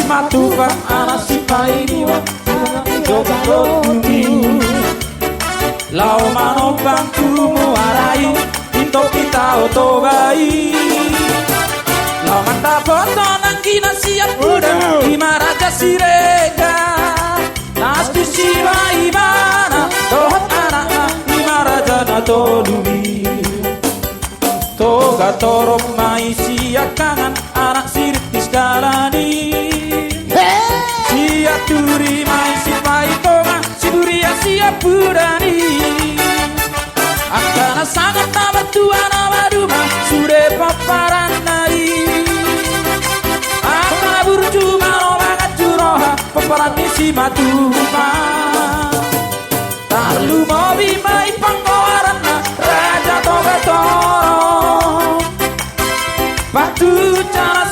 matukan anak si painiwa Jogo bumi Lau mano bantu muarai Into kita otobai Lau manta foto nangkina siap udah Ima raja sirega Nastu siwa imana Tohat anak Ima raja natolumi Toga torok mai siap kangen Anak sirtis dalani Siap turi mai si paitonga Si duria siap burani Akana sangat nama tua nama rumah Sudah paparan nai Akana burcuma romangat curoha Paparan misi matuma Talu mobi mai pangkawarana Raja toga toro Batu cara